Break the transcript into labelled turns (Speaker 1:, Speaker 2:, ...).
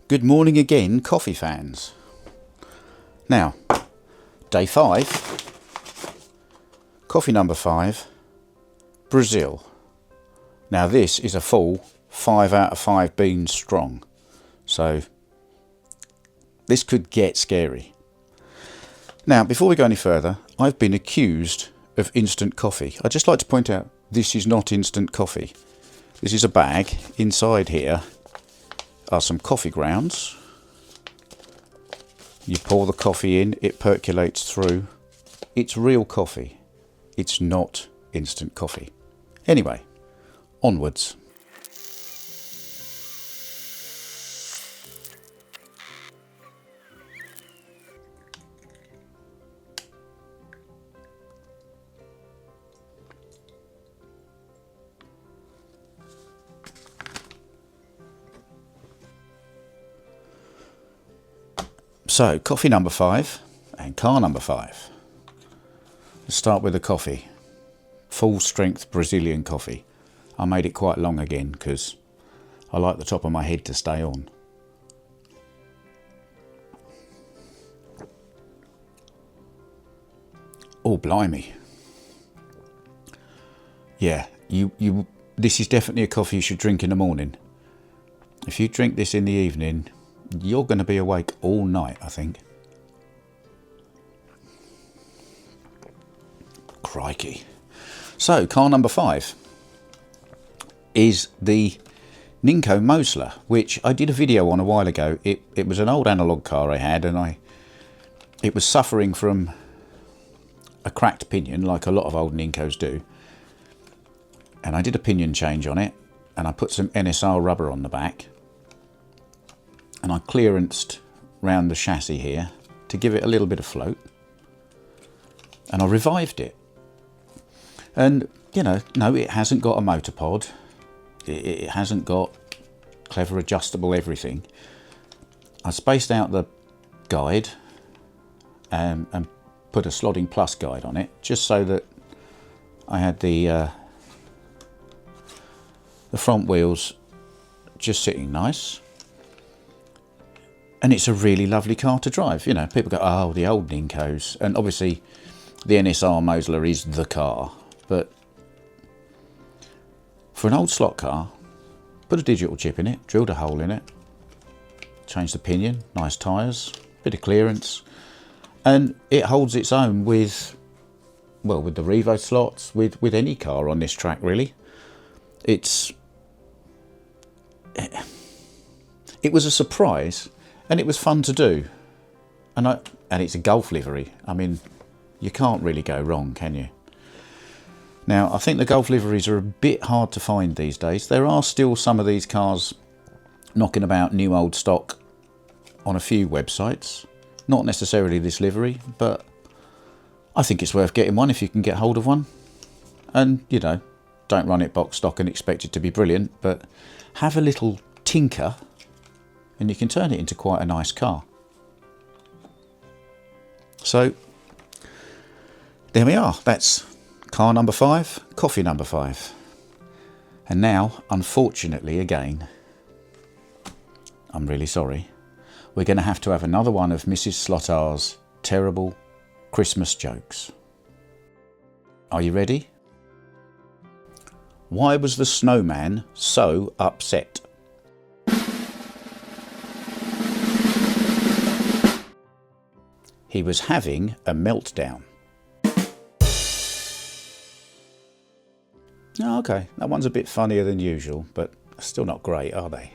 Speaker 1: Good morning again, coffee fans. Now, day 5, coffee number 5, Brazil. Now this is a full 5 out of 5 beans strong, so this could get scary. Now, before we go any further, I've been accused of instant coffee. I'd just like to point out this is not instant coffee. This is a bag. Inside here are some coffee grounds. You pour the coffee in, it percolates through. It's real coffee. It's not instant coffee. Anyway, onwards. So, coffee number 5 and car number 5. Let's start with the coffee. Full strength Brazilian coffee. I made it quite long again because I like the top of my head to stay on. Oh, blimey. Yeah, this is definitely a coffee you should drink in the morning. If you drink this in the evening, you're going to be awake all night, I think. Crikey. So, car number 5 is the Ninko Mosler, which I did a video on a while ago. It was an old analogue car I had, and it was suffering from a cracked pinion, like a lot of old Ninkos do. And I did a pinion change on it, and I put some NSR rubber on the back. And I clearanced round the chassis here to give it a little bit of float. And I revived it. And, you know, no, it hasn't got a motor pod. It hasn't got clever adjustable everything. I spaced out the guide and put a Slodding Plus guide on it, just so that I had the front wheels just sitting nice. And it's a really lovely car to drive. You know, people go, oh, the old Ninkos. And obviously, the NSR Mosler is the car. But for an old slot car, put a digital chip in it, drilled a hole in it, changed the pinion, nice tyres, bit of clearance. And it holds its own with, well, with the Revo slots, with any car on this track, really. It was a surprise. And it was fun to do, and it's a Golf livery. I mean, you can't really go wrong, can you? Now, I think the Golf liveries are a bit hard to find these days. There are still some of these cars knocking about new old stock on a few websites. Not necessarily this livery, but I think it's worth getting one if you can get hold of one. And, you know, don't run it box stock and expect it to be brilliant, but have a little tinker and you can turn it into quite a nice car. So, there we are. That's car number 5, coffee number 5. And now, unfortunately again, I'm really sorry, we're going to have another one of Mrs. Slottar's terrible Christmas jokes. Are you ready? Why was the snowman so upset? He was having a meltdown. Oh, okay, that one's a bit funnier than usual, but still not great, are they?